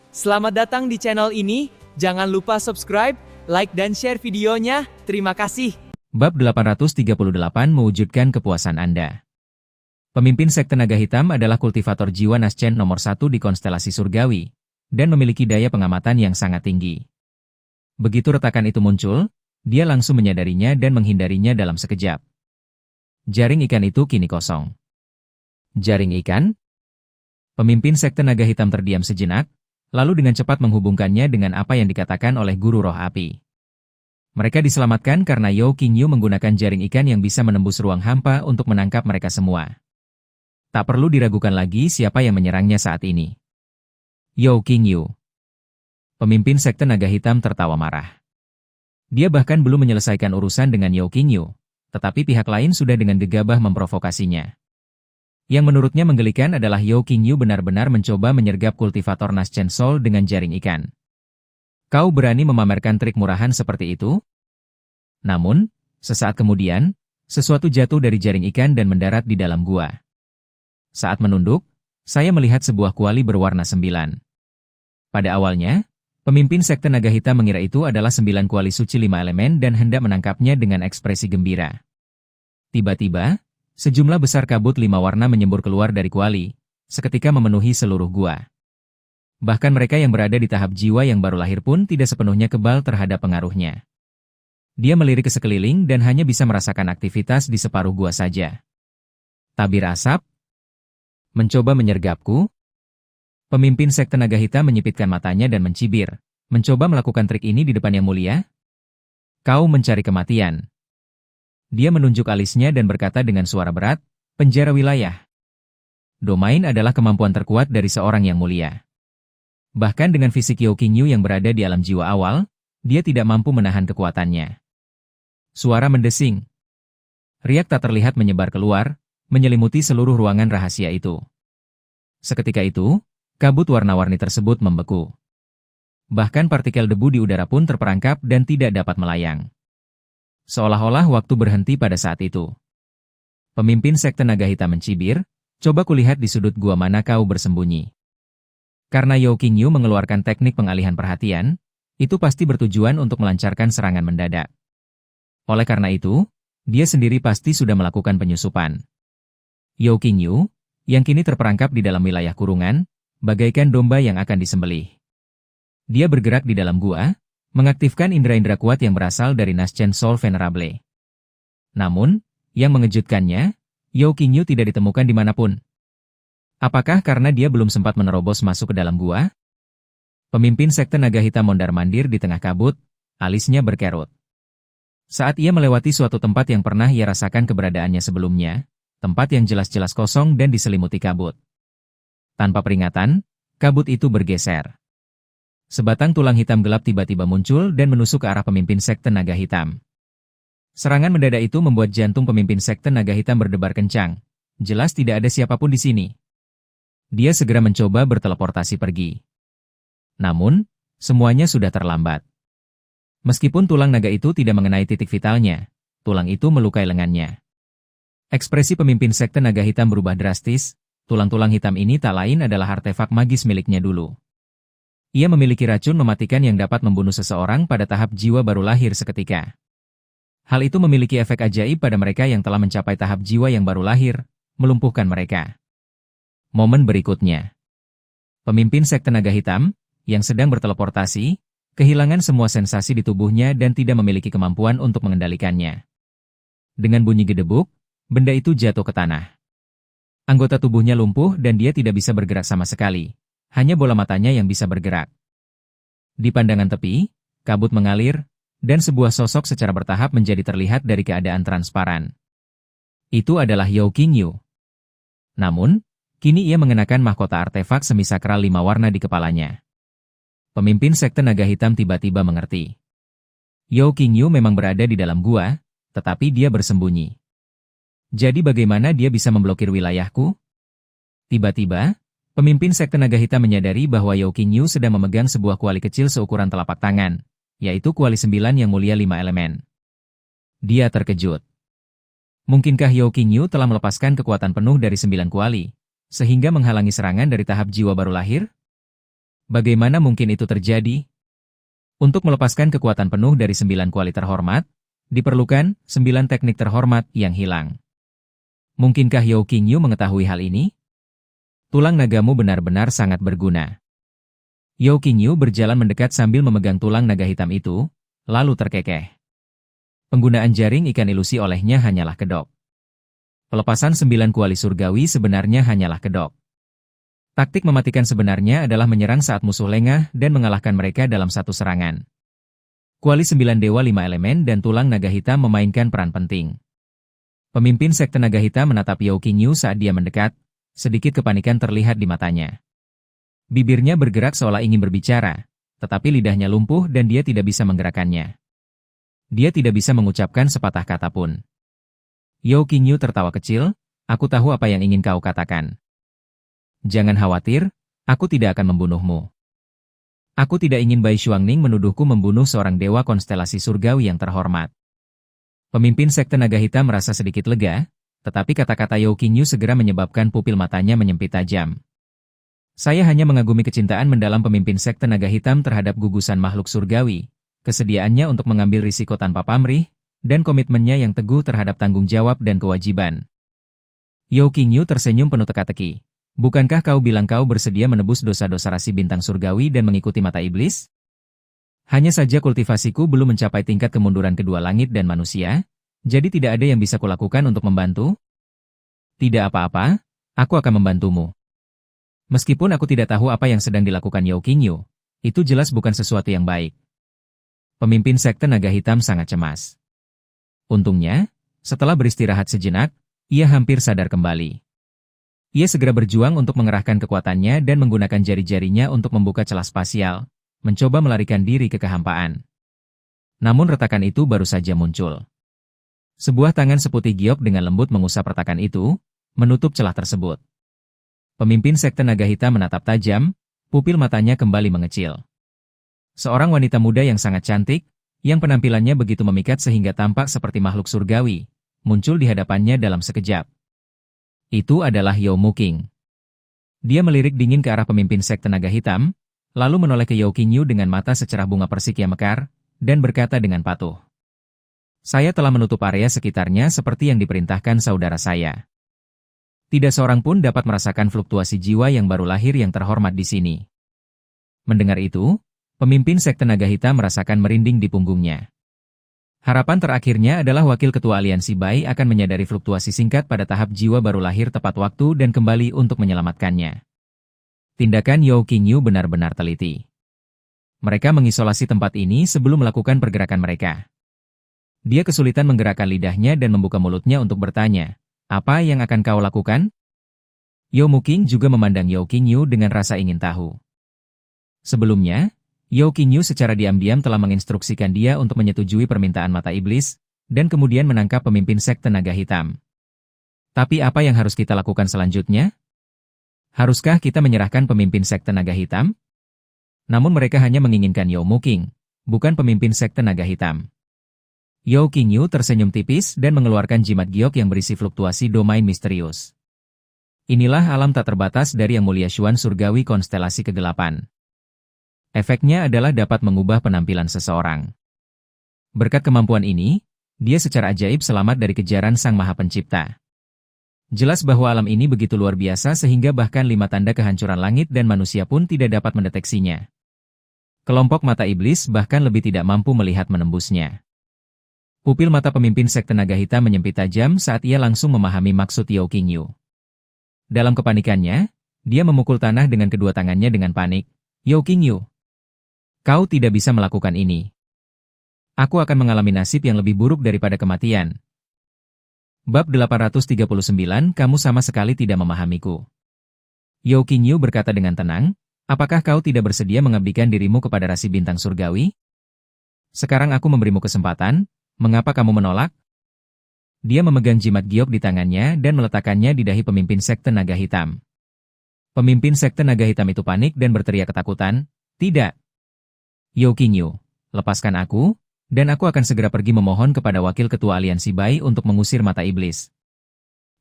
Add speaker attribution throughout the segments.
Speaker 1: Selamat datang di channel ini, jangan lupa subscribe, like dan share videonya, terima kasih.
Speaker 2: Bab 838 mewujudkan kepuasan Anda. Pemimpin sekte naga hitam adalah kultivator jiwa Naschen nomor 1 di konstelasi surgawi, dan memiliki daya pengamatan yang sangat tinggi. Begitu retakan itu muncul, dia langsung menyadarinya dan menghindarinya dalam sekejap. Jaring ikan itu kini kosong. Jaring ikan? Pemimpin sekte naga hitam terdiam sejenak, lalu dengan cepat menghubungkannya dengan apa yang dikatakan oleh guru roh api. Mereka diselamatkan karena Yao Qingyu menggunakan jaring ikan yang bisa menembus ruang hampa untuk menangkap mereka semua. Tak perlu diragukan lagi siapa yang menyerangnya saat ini. Yao Qingyu. Pemimpin sekte naga hitam tertawa marah. Dia bahkan belum menyelesaikan urusan dengan Yao Qingyu, tetapi pihak lain sudah dengan gegabah memprovokasinya. Yang menurutnya menggelikan adalah Yao Qingyu benar-benar mencoba menyergap kultivator Naschen Soul dengan jaring ikan. Kau berani memamerkan trik murahan seperti itu? Namun, sesaat kemudian, sesuatu jatuh dari jaring ikan dan mendarat di dalam gua. Saat menunduk, saya melihat sebuah kuali berwarna 9. Pada awalnya, pemimpin sekte naga hitam mengira itu adalah 9 kuali suci 5 elemen dan hendak menangkapnya dengan ekspresi gembira. Tiba-tiba, sejumlah besar kabut 5 warna menyembur keluar dari kuali, seketika memenuhi seluruh gua. Bahkan mereka yang berada di tahap jiwa yang baru lahir pun tidak sepenuhnya kebal terhadap pengaruhnya. Dia melirik ke sekeliling dan hanya bisa merasakan aktivitas di separuh gua saja. Tabir asap? Mencoba menyergapku? Pemimpin sekte naga hitam menyipitkan matanya dan mencibir, mencoba melakukan trik ini di depan Yang Mulia? Kau mencari kematian. Dia menunjuk alisnya dan berkata dengan suara berat, penjara wilayah. Domain adalah kemampuan terkuat dari seorang Yang Mulia. Bahkan dengan fisik Yao Qingyu yang berada di alam jiwa awal, dia tidak mampu menahan kekuatannya. Suara mendesing. Riak tak terlihat menyebar keluar, menyelimuti seluruh ruangan rahasia itu. Seketika itu, kabut warna-warni tersebut membeku. Bahkan partikel debu di udara pun terperangkap dan tidak dapat melayang. Seolah-olah waktu berhenti pada saat itu. Pemimpin sekte naga hitam mencibir, coba kulihat di sudut gua mana kau bersembunyi. Karena Yao Qingyu mengeluarkan teknik pengalihan perhatian, itu pasti bertujuan untuk melancarkan serangan mendadak. Oleh karena itu, dia sendiri pasti sudah melakukan penyusupan. Yao Qingyu, yang kini terperangkap di dalam wilayah kurungan, bagaikan domba yang akan disembelih. Dia bergerak di dalam gua, mengaktifkan indera-indera kuat yang berasal dari Naschen Soul Venerable. Namun, yang mengejutkannya, Yao Qingyu tidak ditemukan dimanapun. Apakah karena dia belum sempat menerobos masuk ke dalam gua? Pemimpin sekte naga hitam mondar-mandir di tengah kabut, alisnya berkerut. Saat ia melewati suatu tempat yang pernah ia rasakan keberadaannya sebelumnya, tempat yang jelas-jelas kosong dan diselimuti kabut. Tanpa peringatan, kabut itu bergeser. Sebatang tulang hitam gelap tiba-tiba muncul dan menusuk ke arah pemimpin sekte naga hitam. Serangan mendadak itu membuat jantung pemimpin sekte naga hitam berdebar kencang. Jelas tidak ada siapapun di sini. Dia segera mencoba berteleportasi pergi. Namun, semuanya sudah terlambat. Meskipun tulang naga itu tidak mengenai titik vitalnya, tulang itu melukai lengannya. Ekspresi pemimpin sekte naga hitam berubah drastis, tulang-tulang hitam ini tak lain adalah artefak magis miliknya dulu. Ia memiliki racun mematikan yang dapat membunuh seseorang pada tahap jiwa baru lahir seketika. Hal itu memiliki efek ajaib pada mereka yang telah mencapai tahap jiwa yang baru lahir, melumpuhkan mereka. Momen berikutnya. Pemimpin sekte naga hitam, yang sedang berteleportasi, kehilangan semua sensasi di tubuhnya dan tidak memiliki kemampuan untuk mengendalikannya. Dengan bunyi gedebuk, benda itu jatuh ke tanah. Anggota tubuhnya lumpuh dan dia tidak bisa bergerak sama sekali. Hanya bola matanya yang bisa bergerak. Di pandangan tepi, kabut mengalir, dan sebuah sosok secara bertahap menjadi terlihat dari keadaan transparan. Itu adalah Yao Qingyu. Namun, kini ia mengenakan mahkota artefak semisakral 5 warna di kepalanya. Pemimpin sekte naga hitam tiba-tiba mengerti. Yao Qingyu memang berada di dalam gua, tetapi dia bersembunyi. Jadi bagaimana dia bisa memblokir wilayahku? Tiba-tiba, pemimpin sekte naga hitam menyadari bahwa Yao Qingyu sedang memegang sebuah kuali kecil seukuran telapak tangan, yaitu kuali 9 yang mulia 5 elemen. Dia terkejut. Mungkinkah Yao Qingyu telah melepaskan kekuatan penuh dari 9 kuali, sehingga menghalangi serangan dari tahap jiwa baru lahir? Bagaimana mungkin itu terjadi? Untuk melepaskan kekuatan penuh dari 9 kuali terhormat, diperlukan 9 teknik terhormat yang hilang. Mungkinkah Yao Qingyu mengetahui hal ini? Tulang nagamu benar-benar sangat berguna. Yao Qingyu berjalan mendekat sambil memegang tulang naga hitam itu, lalu terkekeh. Penggunaan jaring ikan ilusi olehnya hanyalah kedok. Pelepasan 9 kuali surgawi sebenarnya hanyalah kedok. Taktik mematikan sebenarnya adalah menyerang saat musuh lengah dan mengalahkan mereka dalam satu serangan. Kuali 9 Dewa 5 Elemen dan tulang naga hitam memainkan peran penting. Pemimpin sekte naga hitam menatap Yao Qingyu saat dia mendekat, sedikit kepanikan terlihat di matanya. Bibirnya bergerak seolah ingin berbicara, tetapi lidahnya lumpuh dan dia tidak bisa menggerakkannya. Dia tidak bisa mengucapkan sepatah kata pun. Yao Qingyu tertawa kecil, aku tahu apa yang ingin kau katakan. Jangan khawatir, aku tidak akan membunuhmu. Aku tidak ingin Bai Xuangning menuduhku membunuh seorang dewa konstelasi surgawi yang terhormat. Pemimpin sekte naga hitam merasa sedikit lega, tetapi kata-kata Yao Qingyu segera menyebabkan pupil matanya menyempit tajam. Saya hanya mengagumi kecintaan mendalam pemimpin sekte naga hitam terhadap gugusan makhluk surgawi, kesediaannya untuk mengambil risiko tanpa pamrih, dan komitmennya yang teguh terhadap tanggung jawab dan kewajiban. Yao Qingyu tersenyum penuh teka-teki. Bukankah kau bilang kau bersedia menebus dosa-dosa rasi bintang surgawi dan mengikuti mata iblis? Hanya saja kultivasiku belum mencapai tingkat kemunduran kedua langit dan manusia, jadi tidak ada yang bisa kulakukan untuk membantu? Tidak apa-apa, aku akan membantumu. Meskipun aku tidak tahu apa yang sedang dilakukan Yao Qingyu, itu jelas bukan sesuatu yang baik. Pemimpin sekte naga hitam sangat cemas. Untungnya, setelah beristirahat sejenak, ia hampir sadar kembali. Ia segera berjuang untuk mengerahkan kekuatannya dan menggunakan jari-jarinya untuk membuka celah spasial, mencoba melarikan diri ke kehampaan. Namun retakan itu baru saja muncul. Sebuah tangan seputih giok dengan lembut mengusap retakan itu, menutup celah tersebut. Pemimpin sekte naga hitam menatap tajam, pupil matanya kembali mengecil. Seorang wanita muda yang sangat cantik, yang penampilannya begitu memikat sehingga tampak seperti makhluk surgawi, muncul di hadapannya dalam sekejap. Itu adalah Yao Muking. Dia melirik dingin ke arah pemimpin sekte naga hitam, lalu menoleh ke Yao Qingyu dengan mata secerah bunga persik yang mekar, dan berkata dengan patuh. Saya telah menutup area sekitarnya seperti yang diperintahkan saudara saya. Tidak seorang pun dapat merasakan fluktuasi jiwa yang baru lahir yang terhormat di sini. Mendengar itu, pemimpin sekte naga hitam merasakan merinding di punggungnya. Harapan terakhirnya adalah Wakil Ketua Aliansi Bai akan menyadari fluktuasi singkat pada tahap jiwa baru lahir tepat waktu dan kembali untuk menyelamatkannya. Tindakan Yao Qingyu benar-benar teliti. Mereka mengisolasi tempat ini sebelum melakukan pergerakan mereka. Dia kesulitan menggerakkan lidahnya dan membuka mulutnya untuk bertanya, apa yang akan kau lakukan? Yao Muking juga memandang Yao Qingyu dengan rasa ingin tahu. Sebelumnya, Yao Qingyu secara diam-diam telah menginstruksikan dia untuk menyetujui permintaan mata iblis, dan kemudian menangkap pemimpin sekte naga hitam. Tapi apa yang harus kita lakukan selanjutnya? Haruskah kita menyerahkan pemimpin sekte naga hitam? Namun mereka hanya menginginkan Yao Muking, bukan pemimpin sekte naga hitam. Yao Qingyu tersenyum tipis dan mengeluarkan jimat giok yang berisi fluktuasi domain misterius. Inilah alam tak terbatas dari Yang Mulia Xuan Surgawi Konstelasi Kegelapan. Efeknya adalah dapat mengubah penampilan seseorang. Berkat kemampuan ini, dia secara ajaib selamat dari kejaran Sang Maha Pencipta. Jelas bahwa alam ini begitu luar biasa sehingga bahkan 5 tanda kehancuran langit dan manusia pun tidak dapat mendeteksinya. Kelompok mata iblis bahkan lebih tidak mampu melihat menembusnya. Pupil mata pemimpin sekte naga hitam menyempit tajam saat ia langsung memahami maksud Yao Qingyu. Dalam kepanikannya, dia memukul tanah dengan kedua tangannya dengan panik. Yao Qingyu, kau tidak bisa melakukan ini. Aku akan mengalami nasib yang lebih buruk daripada kematian. Bab 839, kamu sama sekali tidak memahamiku. Yao Qingyu berkata dengan tenang, apakah kau tidak bersedia mengabdikan dirimu kepada rasi bintang surgawi? Sekarang aku memberimu kesempatan, mengapa kamu menolak? Dia memegang jimat giok di tangannya dan meletakkannya di dahi pemimpin sekte naga hitam. Pemimpin sekte naga hitam itu panik dan berteriak ketakutan, tidak. Yao Qingyu, lepaskan aku, dan aku akan segera pergi memohon kepada Wakil Ketua Aliansi Bai untuk mengusir mata iblis.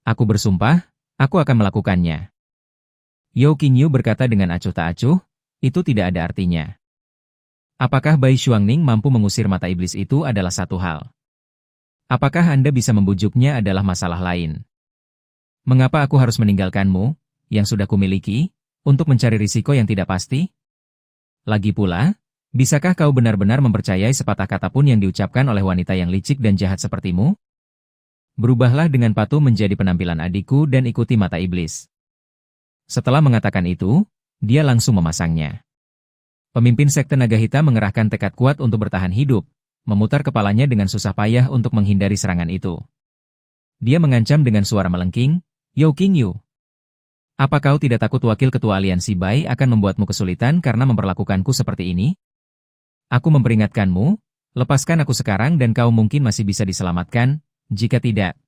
Speaker 2: Aku bersumpah, aku akan melakukannya. Yao Qingyu berkata dengan acuh tak acuh, itu tidak ada artinya. Apakah Bai Xuangning mampu mengusir mata iblis itu adalah satu hal. Apakah Anda bisa membujuknya adalah masalah lain. Mengapa aku harus meninggalkanmu, yang sudah kumiliki, untuk mencari risiko yang tidak pasti? Lagi pula, bisakah kau benar-benar mempercayai sepatah kata pun yang diucapkan oleh wanita yang licik dan jahat sepertimu? Berubahlah dengan patuh menjadi penampilan adikku dan ikuti mata iblis. Setelah mengatakan itu, dia langsung memasangnya. Pemimpin sekte naga hitam mengerahkan tekad kuat untuk bertahan hidup, memutar kepalanya dengan susah payah untuk menghindari serangan itu. Dia mengancam dengan suara melengking, "Yao Qingyu, apa kau tidak takut wakil ketua aliansi Bai akan membuatmu kesulitan karena memperlakukanku seperti ini? Aku memperingatkanmu, lepaskan aku sekarang dan kau mungkin masih bisa diselamatkan. Jika tidak."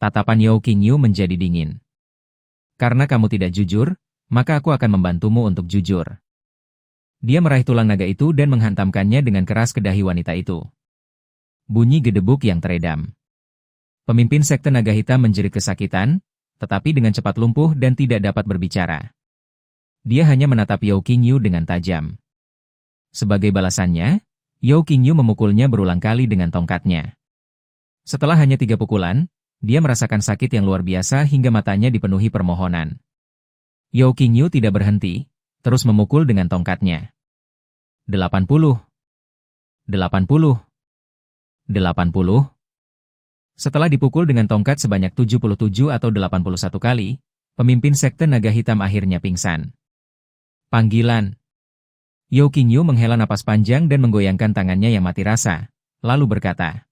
Speaker 2: Tatapan Yao Qingyu menjadi dingin. "Karena kamu tidak jujur, maka aku akan membantumu untuk jujur." Dia meraih tulang naga itu dan menghantamkannya dengan keras ke dahi wanita itu. Bunyi gedebuk yang teredam. Pemimpin sekte naga hitam menjerit kesakitan, tetapi dengan cepat lumpuh dan tidak dapat berbicara. Dia hanya menatap Yao Qingyu dengan tajam. Sebagai balasannya, Yao Qingyu memukulnya berulang kali dengan tongkatnya. Setelah hanya 3 pukulan, dia merasakan sakit yang luar biasa hingga matanya dipenuhi permohonan. Yao Qingyu tidak berhenti, terus memukul dengan tongkatnya. 80. 80. 80. Setelah dipukul dengan tongkat sebanyak 77 atau 81 kali, pemimpin sekte naga hitam akhirnya pingsan. Panggilan. Yao Qingyu menghela napas panjang dan menggoyangkan tangannya yang mati rasa, lalu berkata,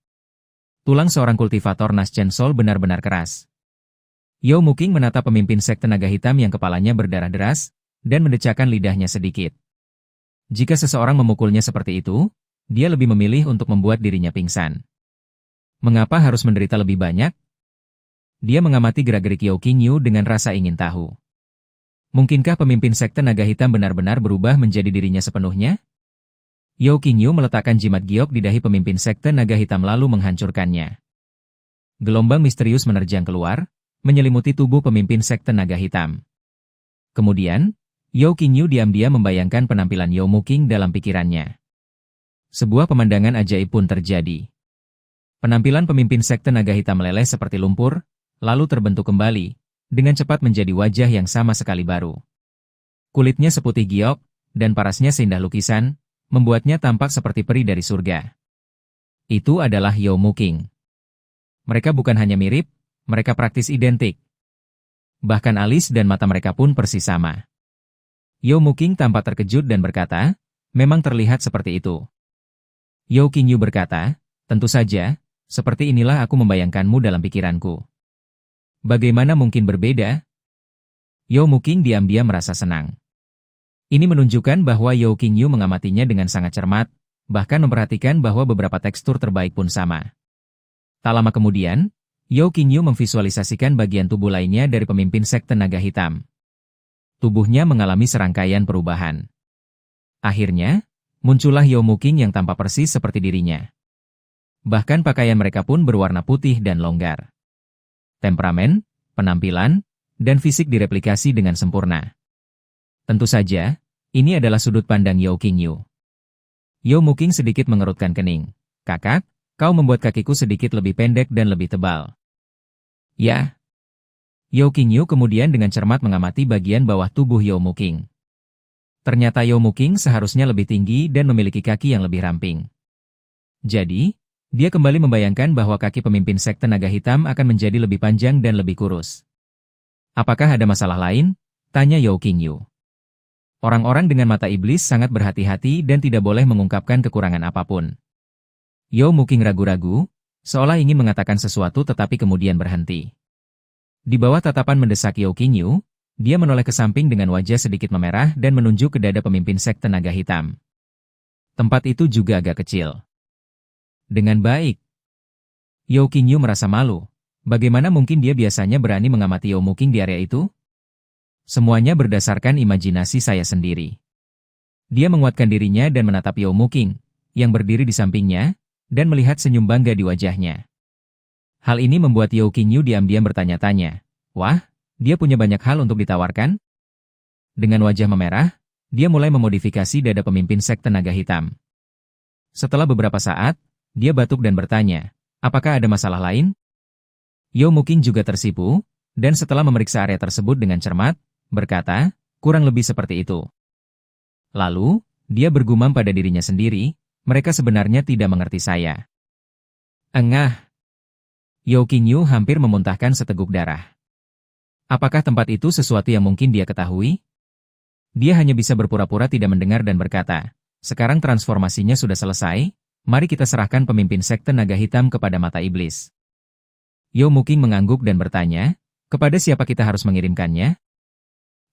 Speaker 2: "Tulang seorang kultivator Naschen Soul benar-benar keras." Yao Muking menatap pemimpin sekte naga hitam yang kepalanya berdarah deras, dan mendecakkan lidahnya sedikit. Jika seseorang memukulnya seperti itu, dia lebih memilih untuk membuat dirinya pingsan. Mengapa harus menderita lebih banyak? Dia mengamati gerak-gerik Yao Qingyu dengan rasa ingin tahu. Mungkinkah pemimpin sekte naga hitam benar-benar berubah menjadi dirinya sepenuhnya? Yao Qingyu meletakkan jimat giok di dahi pemimpin sekte naga hitam lalu menghancurkannya. Gelombang misterius menerjang keluar, menyelimuti tubuh pemimpin sekte naga hitam. Kemudian, Yao Qingyu diam-diam membayangkan penampilan Yao Muking dalam pikirannya. Sebuah pemandangan ajaib pun terjadi. Penampilan pemimpin sekte naga hitam meleleh seperti lumpur, lalu terbentuk kembali, dengan cepat menjadi wajah yang sama sekali baru. Kulitnya seputih giok, dan parasnya seindah lukisan, membuatnya tampak seperti peri dari surga. Itu adalah Yao Muking. Mereka bukan hanya mirip, mereka praktis identik. Bahkan alis dan mata mereka pun persis sama. Yao Muking tampak terkejut dan berkata, "Memang terlihat seperti itu." Yao Qingyu berkata, "Tentu saja, seperti inilah aku membayangkanmu dalam pikiranku." Bagaimana mungkin berbeda? Yao Muking diam-diam merasa senang. Ini menunjukkan bahwa Yao Qingyu mengamatinya dengan sangat cermat, bahkan memperhatikan bahwa beberapa tekstur terbaik pun sama. Tak lama kemudian, Yao Qingyu memvisualisasikan bagian tubuh lainnya dari pemimpin sekte naga hitam. Tubuhnya mengalami serangkaian perubahan. Akhirnya, muncullah Yao Muking yang tampak persis seperti dirinya. Bahkan pakaian mereka pun berwarna putih dan longgar. Temperamen, penampilan, dan fisik direplikasi dengan sempurna. Tentu saja, ini adalah sudut pandang Yao Qingyu. Yao Muking sedikit mengerutkan kening. "Kakak, kau membuat kakiku sedikit lebih pendek dan lebih tebal." "Ya." Yao Qingyu kemudian dengan cermat mengamati bagian bawah tubuh Yao Muking. Ternyata Yao Muking seharusnya lebih tinggi dan memiliki kaki yang lebih ramping. Jadi, dia kembali membayangkan bahwa kaki pemimpin sekte naga hitam akan menjadi lebih panjang dan lebih kurus. "Apakah ada masalah lain?" tanya Yao Qingyu. Orang-orang dengan mata iblis sangat berhati-hati dan tidak boleh mengungkapkan kekurangan apapun. Yao Muking ragu-ragu, seolah ingin mengatakan sesuatu tetapi kemudian berhenti. Di bawah tatapan mendesak Yao Qingyu, dia menoleh ke samping dengan wajah sedikit memerah dan menunjuk ke dada pemimpin sekte naga hitam. Tempat itu juga agak kecil. Dengan baik. Yao Qingyu merasa malu. Bagaimana mungkin dia biasanya berani mengamati Yao Muking di area itu? Semuanya berdasarkan imajinasi saya sendiri. Dia menguatkan dirinya dan menatap Yao Muking, yang berdiri di sampingnya, dan melihat senyum bangga di wajahnya. Hal ini membuat Yao Qingyu diam-diam bertanya-tanya, "Wah, dia punya banyak hal untuk ditawarkan?" Dengan wajah memerah, dia mulai memodifikasi dada pemimpin sekte naga hitam. Setelah beberapa saat, dia batuk dan bertanya, apakah ada masalah lain? Yo Muking juga tersipu, dan setelah memeriksa area tersebut dengan cermat, berkata, kurang lebih seperti itu. Lalu, dia bergumam pada dirinya sendiri, mereka sebenarnya tidak mengerti saya. Engah. Yo Qingyu hampir memuntahkan seteguk darah. Apakah tempat itu sesuatu yang mungkin dia ketahui? Dia hanya bisa berpura-pura tidak mendengar dan berkata, sekarang transformasinya sudah selesai, mari kita serahkan pemimpin sekte naga hitam kepada mata iblis. Yo Muking mengangguk dan bertanya, kepada siapa kita harus mengirimkannya?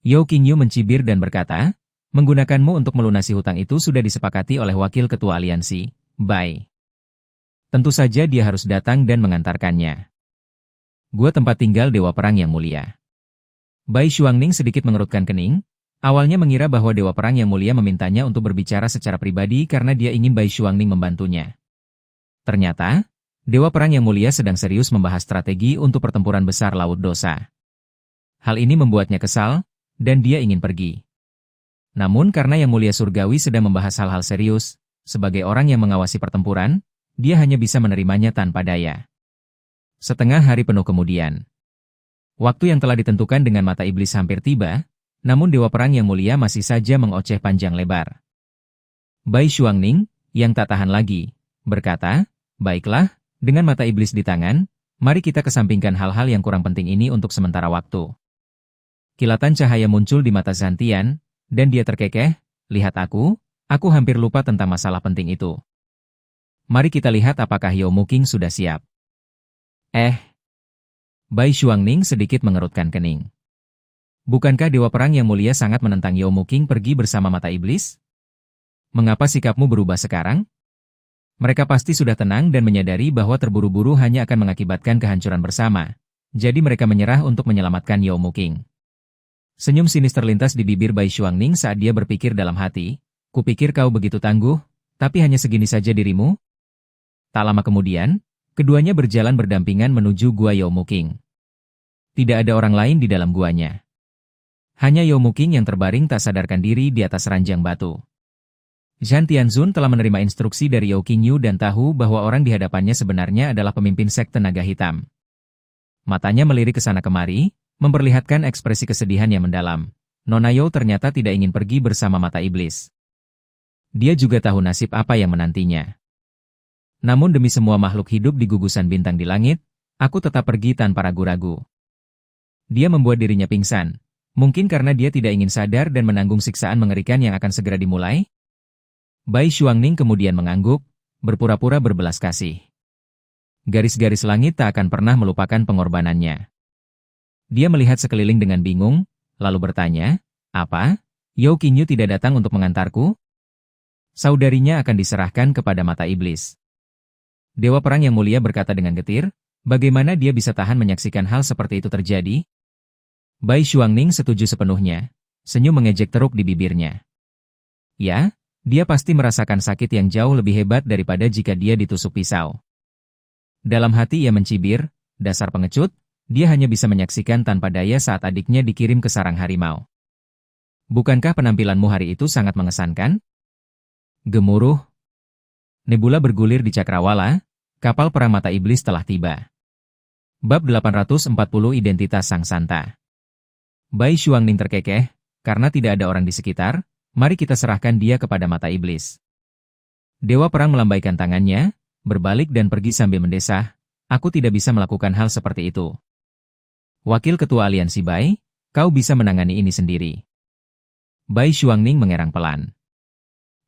Speaker 2: Yo Qingyu mencibir dan berkata, menggunakanmu untuk melunasi hutang itu sudah disepakati oleh wakil ketua aliansi, Bai. Tentu saja dia harus datang dan mengantarkannya. Gua tempat tinggal Dewa Perang yang mulia. Bai Xuangning sedikit mengerutkan kening, awalnya mengira bahwa Dewa Perang yang mulia memintanya untuk berbicara secara pribadi karena dia ingin Bai Xuangning membantunya. Ternyata, Dewa Perang yang mulia sedang serius membahas strategi untuk pertempuran besar Laut Dosa. Hal ini membuatnya kesal, dan dia ingin pergi. Namun karena Yang Mulia Surgawi sedang membahas hal-hal serius, sebagai orang yang mengawasi pertempuran, dia hanya bisa menerimanya tanpa daya. Setengah hari penuh kemudian. Waktu yang telah ditentukan dengan mata iblis hampir tiba, namun Dewa Perang yang mulia masih saja mengoceh panjang lebar. Bai Xuangning, yang tak tahan lagi, berkata, baiklah, dengan mata iblis di tangan, mari kita kesampingkan hal-hal yang kurang penting ini untuk sementara waktu. Kilatan cahaya muncul di mata Zantian, dan dia terkekeh, lihat aku hampir lupa tentang masalah penting itu. Mari kita lihat apakah Yo Muking sudah siap. Bai Xuangning sedikit mengerutkan kening. Bukankah Dewa Perang yang mulia sangat menentang Yo Muking pergi bersama mata iblis? Mengapa sikapmu berubah sekarang? Mereka pasti sudah tenang dan menyadari bahwa terburu-buru hanya akan mengakibatkan kehancuran bersama. Jadi mereka menyerah untuk menyelamatkan Yo Muking. Senyum sinis terlintas di bibir Bai Xuangning saat dia berpikir dalam hati, kupikir kau begitu tangguh, tapi hanya segini saja dirimu? Tak lama kemudian, keduanya berjalan berdampingan menuju gua Yo Muking. Tidak ada orang lain di dalam guanya. Hanya Yo Muking yang terbaring tak sadarkan diri di atas ranjang batu. Zhan Tianzun telah menerima instruksi dari Yo Qingyu dan tahu bahwa orang di hadapannya sebenarnya adalah pemimpin sekte naga hitam. Matanya melirik ke sana kemari, memperlihatkan ekspresi kesedihan yang mendalam. Nona Yo ternyata tidak ingin pergi bersama mata iblis. Dia juga tahu nasib apa yang menantinya. Namun demi semua makhluk hidup di gugusan bintang di langit, aku tetap pergi tanpa ragu-ragu. Dia membuat dirinya pingsan, mungkin karena dia tidak ingin sadar dan menanggung siksaan mengerikan yang akan segera dimulai. Bai Xuangning kemudian mengangguk, berpura-pura berbelas kasih. Garis-garis langit tak akan pernah melupakan pengorbanannya. Dia melihat sekeliling dengan bingung, lalu bertanya, apa? Yo Qingyu tidak datang untuk mengantarku? Saudarinya akan diserahkan kepada mata iblis. Dewa Perang yang mulia berkata dengan getir, bagaimana dia bisa tahan menyaksikan hal seperti itu terjadi? Bai Xuangning setuju sepenuhnya, senyum mengejek teruk di bibirnya. Ya, dia pasti merasakan sakit yang jauh lebih hebat daripada jika dia ditusuk pisau. Dalam hati ia mencibir, dasar pengecut, dia hanya bisa menyaksikan tanpa daya saat adiknya dikirim ke sarang harimau. Bukankah penampilanmu hari itu sangat mengesankan? Gemuruh. Nebula bergulir di cakrawala, kapal perang mata iblis telah tiba. Bab 840 Identitas Sang Santa. Bai Xuangning terkekeh, karena tidak ada orang di sekitar, mari kita serahkan dia kepada mata iblis. Dewa Perang melambaikan tangannya, berbalik dan pergi sambil mendesah, aku tidak bisa melakukan hal seperti itu. Wakil Ketua Aliansi Bai, kau bisa menangani ini sendiri. Bai Xuangning mengerang pelan.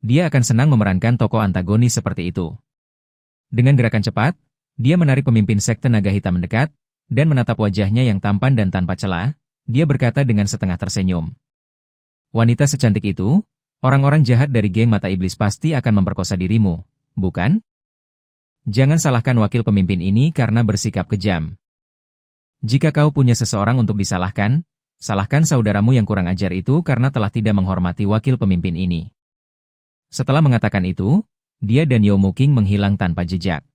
Speaker 2: Dia akan senang memerankan tokoh antagonis seperti itu. Dengan gerakan cepat, dia menarik pemimpin sekte naga hitam mendekat, dan menatap wajahnya yang tampan dan tanpa celah, dia berkata dengan setengah tersenyum. Wanita secantik itu, orang-orang jahat dari geng mata iblis pasti akan memperkosa dirimu, bukan? Jangan salahkan wakil pemimpin ini karena bersikap kejam. Jika kau punya seseorang untuk disalahkan, salahkan saudaramu yang kurang ajar itu karena telah tidak menghormati wakil pemimpin ini. Setelah mengatakan itu, dia dan Yo Muking menghilang tanpa jejak.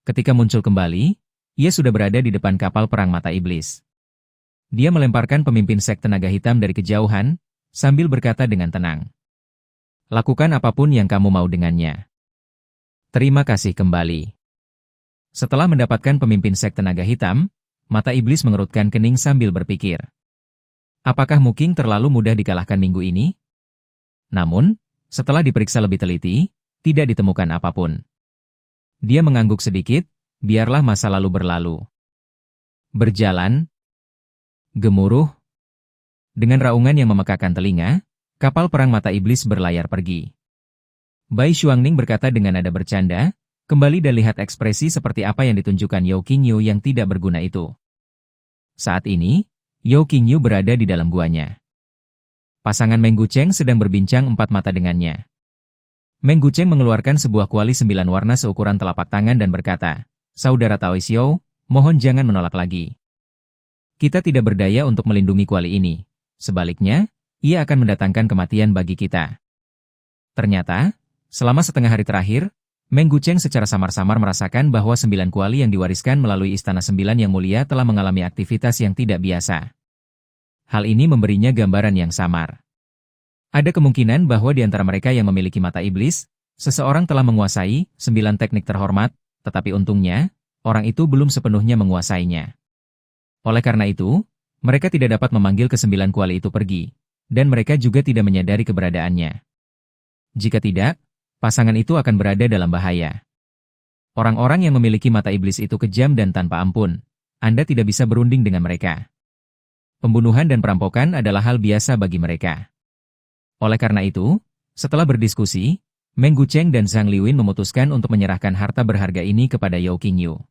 Speaker 2: Ketika muncul kembali, ia sudah berada di depan kapal perang mata iblis. Dia melemparkan pemimpin sekte naga hitam dari kejauhan, sambil berkata dengan tenang. Lakukan apapun yang kamu mau dengannya. Terima kasih kembali. Setelah mendapatkan pemimpin sekte naga hitam, mata iblis mengerutkan kening sambil berpikir. Apakah Mu Qing terlalu mudah dikalahkan minggu ini? Namun, setelah diperiksa lebih teliti, tidak ditemukan apapun. Dia mengangguk sedikit, biarlah masa lalu berlalu. Berjalan, gemuruh, dengan raungan yang memekakan telinga, kapal perang mata iblis berlayar pergi. Bai Xuangning berkata dengan nada bercanda, kembali dan lihat ekspresi seperti apa yang ditunjukkan Yao Qingyu yang tidak berguna itu. Saat ini, Yao Qingyu berada di dalam guanya. Pasangan Meng Gucheng sedang berbincang empat mata dengannya. Meng Gucheng mengeluarkan sebuah kuali 9 warna seukuran telapak tangan dan berkata, Saudara Tao Xiao, mohon jangan menolak lagi. Kita tidak berdaya untuk melindungi kuali ini. Sebaliknya, ia akan mendatangkan kematian bagi kita. Ternyata, selama setengah hari terakhir, Meng Gucheng secara samar-samar merasakan bahwa 9 kuali yang diwariskan melalui Istana 9 yang mulia telah mengalami aktivitas yang tidak biasa. Hal ini memberinya gambaran yang samar. Ada kemungkinan bahwa di antara mereka yang memiliki mata iblis, seseorang telah menguasai 9 teknik terhormat, tetapi untungnya, orang itu belum sepenuhnya menguasainya. Oleh karena itu, mereka tidak dapat memanggil ke-9 kuali itu pergi, dan mereka juga tidak menyadari keberadaannya. Jika tidak, pasangan itu akan berada dalam bahaya. Orang-orang yang memiliki mata iblis itu kejam dan tanpa ampun. Anda tidak bisa berunding dengan mereka. Pembunuhan dan perampokan adalah hal biasa bagi mereka. Oleh karena itu, setelah berdiskusi, Meng Gucheng dan Zhang Liwin memutuskan untuk menyerahkan harta berharga ini kepada Yao Qingyu.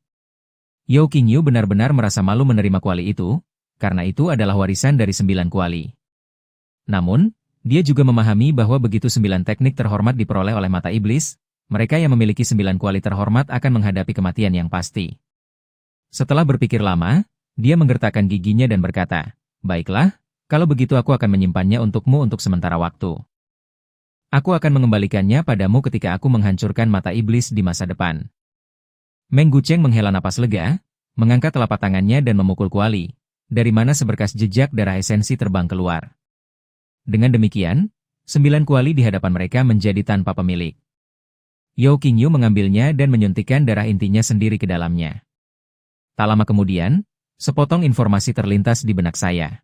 Speaker 2: Yao Qingyu benar-benar merasa malu menerima kuali itu, karena itu adalah warisan dari 9 kuali. Namun, dia juga memahami bahwa begitu 9 teknik terhormat diperoleh oleh mata iblis, mereka yang memiliki 9 kuali terhormat akan menghadapi kematian yang pasti. Setelah berpikir lama, dia menggertakkan giginya dan berkata, baiklah, kalau begitu aku akan menyimpannya untukmu untuk sementara waktu. Aku akan mengembalikannya padamu ketika aku menghancurkan mata iblis di masa depan. Meng Gucheng menghela napas lega, mengangkat telapak tangannya dan memukul kuali, dari mana seberkas jejak darah esensi terbang keluar. Dengan demikian, 9 kuali di hadapan mereka menjadi tanpa pemilik. Yao Qingyu mengambilnya dan menyuntikkan darah intinya sendiri ke dalamnya. Tak lama kemudian, sepotong informasi terlintas di benak saya.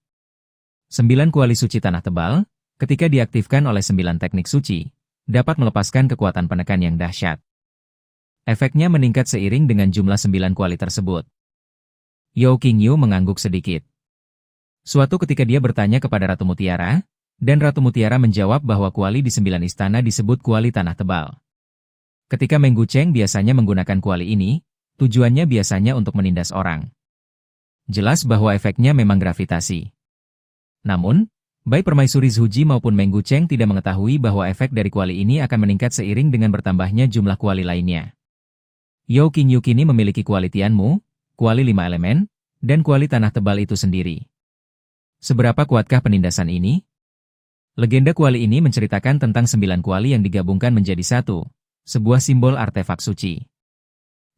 Speaker 2: 9 kuali suci tanah tebal, ketika diaktifkan oleh 9 teknik suci, dapat melepaskan kekuatan penekan yang dahsyat. Efeknya meningkat seiring dengan jumlah 9 kuali tersebut. Yao Qingyu mengangguk sedikit. Suatu ketika dia bertanya kepada Ratu Mutiara, dan Ratu Mutiara menjawab bahwa kuali di 9 istana disebut kuali tanah tebal. Ketika Meng Gucheng biasanya menggunakan kuali ini, tujuannya biasanya untuk menindas orang. Jelas bahwa efeknya memang gravitasi. Namun, baik Permaisuri Zhuji maupun Meng Gucheng tidak mengetahui bahwa efek dari kuali ini akan meningkat seiring dengan bertambahnya jumlah kuali lainnya. Yao Qingyu kini memiliki kuali Tianmu, kuali 5 elemen, dan kuali tanah tebal itu sendiri. Seberapa kuatkah penindasan ini? Legenda kuali ini menceritakan tentang 9 kuali yang digabungkan menjadi satu, sebuah simbol artefak suci.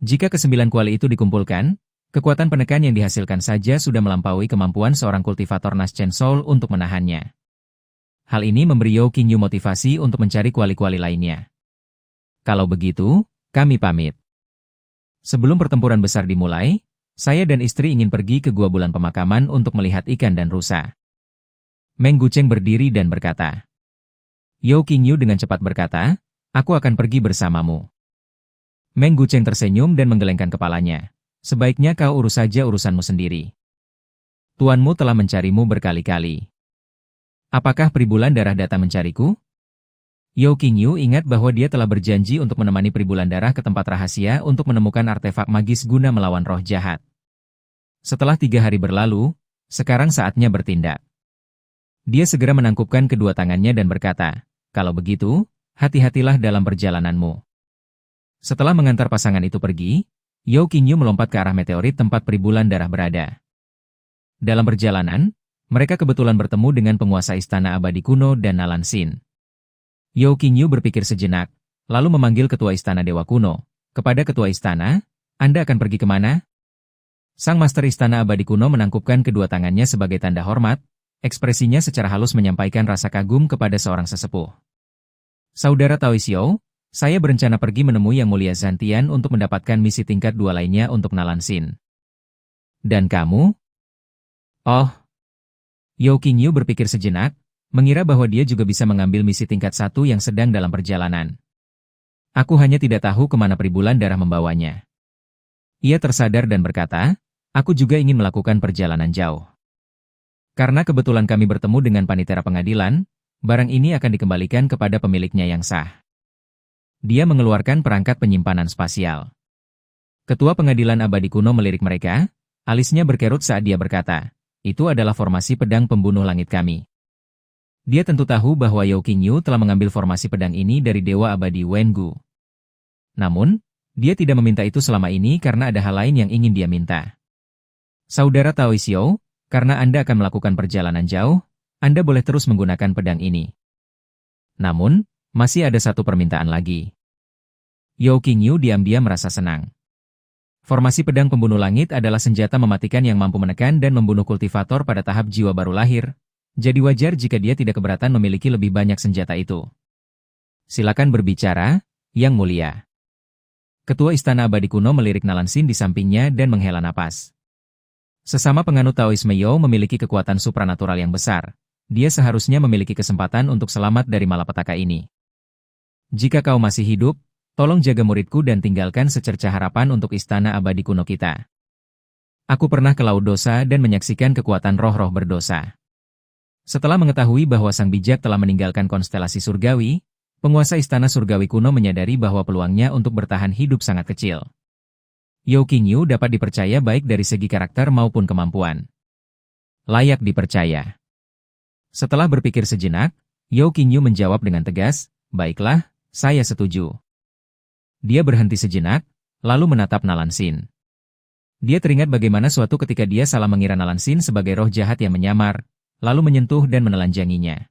Speaker 2: Jika ke-9 kuali itu dikumpulkan, kekuatan penekan yang dihasilkan saja sudah melampaui kemampuan seorang kultivator Naschen Soul untuk menahannya. Hal ini memberi Yao Qingyu motivasi untuk mencari kuali-kuali lainnya. Kalau begitu, kami pamit. Sebelum pertempuran besar dimulai, saya dan istri ingin pergi ke gua bulan pemakaman untuk melihat ikan dan rusa. Meng Gucheng berdiri dan berkata. Yao Qingyu dengan cepat berkata, aku akan pergi bersamamu. Meng Gucheng tersenyum dan menggelengkan kepalanya. Sebaiknya kau urus saja urusanmu sendiri. Tuanmu telah mencarimu berkali-kali. Apakah Pribulan Darah datang mencariku? Yao Qingyu ingat bahwa dia telah berjanji untuk menemani Pribulan Darah ke tempat rahasia untuk menemukan artefak magis guna melawan roh jahat. Setelah 3 hari berlalu, sekarang saatnya bertindak. Dia segera menangkupkan kedua tangannya dan berkata, kalau begitu, hati-hatilah dalam perjalananmu. Setelah mengantar pasangan itu pergi, Yao Qingyu melompat ke arah meteorit tempat Pribulan Darah berada. Dalam perjalanan, mereka kebetulan bertemu dengan penguasa istana abadi kuno dan Nalan Xin. Yao Qingyu berpikir sejenak, lalu memanggil ketua istana Dewa Kuno. Kepada ketua istana, Anda akan pergi kemana? Sang master istana abadi kuno menangkupkan kedua tangannya sebagai tanda hormat, ekspresinya secara halus menyampaikan rasa kagum kepada seorang sesepuh. Saudara Taoxiao, saya berencana pergi menemui Yang Mulia Zantian untuk mendapatkan misi tingkat 2 lainnya untuk Nalansin. Dan kamu? Oh. Yao Qingyu berpikir sejenak, mengira bahwa dia juga bisa mengambil misi tingkat 1 yang sedang dalam perjalanan. Aku hanya tidak tahu kemana peribulan darah membawanya. Ia tersadar dan berkata, aku juga ingin melakukan perjalanan jauh. Karena kebetulan kami bertemu dengan panitera pengadilan, barang ini akan dikembalikan kepada pemiliknya yang sah. Dia mengeluarkan perangkat penyimpanan spasial. Ketua pengadilan abadi kuno melirik mereka, alisnya berkerut saat dia berkata, itu adalah formasi pedang pembunuh langit kami. Dia tentu tahu bahwa Yao Qingyu telah mengambil formasi pedang ini dari Dewa Abadi Wengu. Namun, dia tidak meminta itu selama ini karena ada hal lain yang ingin dia minta. Saudara Taoxiao, karena Anda akan melakukan perjalanan jauh, Anda boleh terus menggunakan pedang ini. Namun, masih ada satu permintaan lagi. Yao Qingyu diam-diam merasa senang. Formasi pedang pembunuh langit adalah senjata mematikan yang mampu menekan dan membunuh kultivator pada tahap jiwa baru lahir, jadi wajar jika dia tidak keberatan memiliki lebih banyak senjata itu. Silakan berbicara, Yang Mulia. Ketua Istana Abadi Kuno melirik Nalansin di sampingnya dan menghela napas. Sesama penganut Taoisme Yao memiliki kekuatan supranatural yang besar. Dia seharusnya memiliki kesempatan untuk selamat dari malapetaka ini. Jika kau masih hidup, tolong jaga muridku dan tinggalkan secercah harapan untuk Istana Abadi Kuno kita. Aku pernah ke Laut Dosa dan menyaksikan kekuatan roh-roh berdosa. Setelah mengetahui bahwa Sang Bijak telah meninggalkan konstelasi surgawi, penguasa Istana Surgawi Kuno menyadari bahwa peluangnya untuk bertahan hidup sangat kecil. Yao Qingyu dapat dipercaya baik dari segi karakter maupun kemampuan. Layak dipercaya. Setelah berpikir sejenak, Yao Qingyu menjawab dengan tegas, baiklah, saya setuju. Dia berhenti sejenak, lalu menatap Nalansin. Dia teringat bagaimana suatu ketika dia salah mengira Nalansin sebagai roh jahat yang menyamar, lalu menyentuh dan menelanjanginya.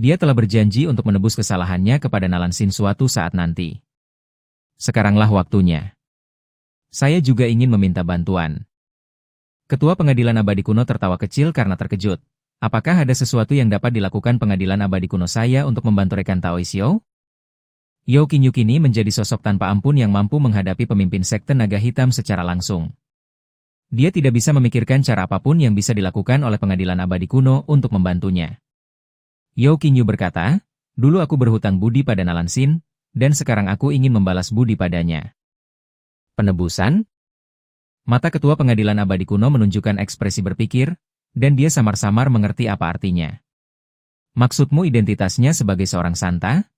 Speaker 2: Dia telah berjanji untuk menebus kesalahannya kepada Nalansin suatu saat nanti. Sekaranglah waktunya. Saya juga ingin meminta bantuan. Ketua Pengadilan Abadi Kuno tertawa kecil karena terkejut. Apakah ada sesuatu yang dapat dilakukan Pengadilan Abadi Kuno saya untuk membantu rekan Taoxiao? Yao Qingyu kini menjadi sosok tanpa ampun yang mampu menghadapi pemimpin sekte naga hitam secara langsung. Dia tidak bisa memikirkan cara apapun yang bisa dilakukan oleh Pengadilan Abadi Kuno untuk membantunya. Yao Qingyu berkata, dulu aku berhutang budi pada Nalansin, dan sekarang aku ingin membalas budi padanya. Penebusan? Mata Ketua Pengadilan Abadi Kuno menunjukkan ekspresi berpikir, dan dia samar-samar mengerti apa artinya. Maksudmu identitasnya sebagai seorang santa?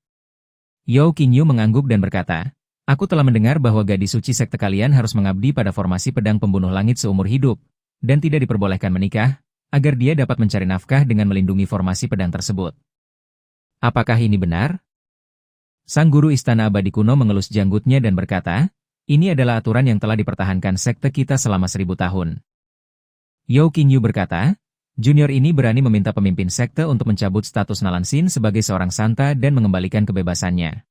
Speaker 2: Yao Qingyu mengangguk dan berkata, aku telah mendengar bahwa gadis suci sekte kalian harus mengabdi pada formasi pedang pembunuh langit seumur hidup, dan tidak diperbolehkan menikah, agar dia dapat mencari nafkah dengan melindungi formasi pedang tersebut. Apakah ini benar? Sang guru Istana Abadi Kuno mengelus janggutnya dan berkata, ini adalah aturan yang telah dipertahankan sekte kita selama 1000 tahun. Yao Qingyu berkata, junior ini berani meminta pemimpin sekte untuk mencabut status Nalansin sebagai seorang santa dan mengembalikan kebebasannya.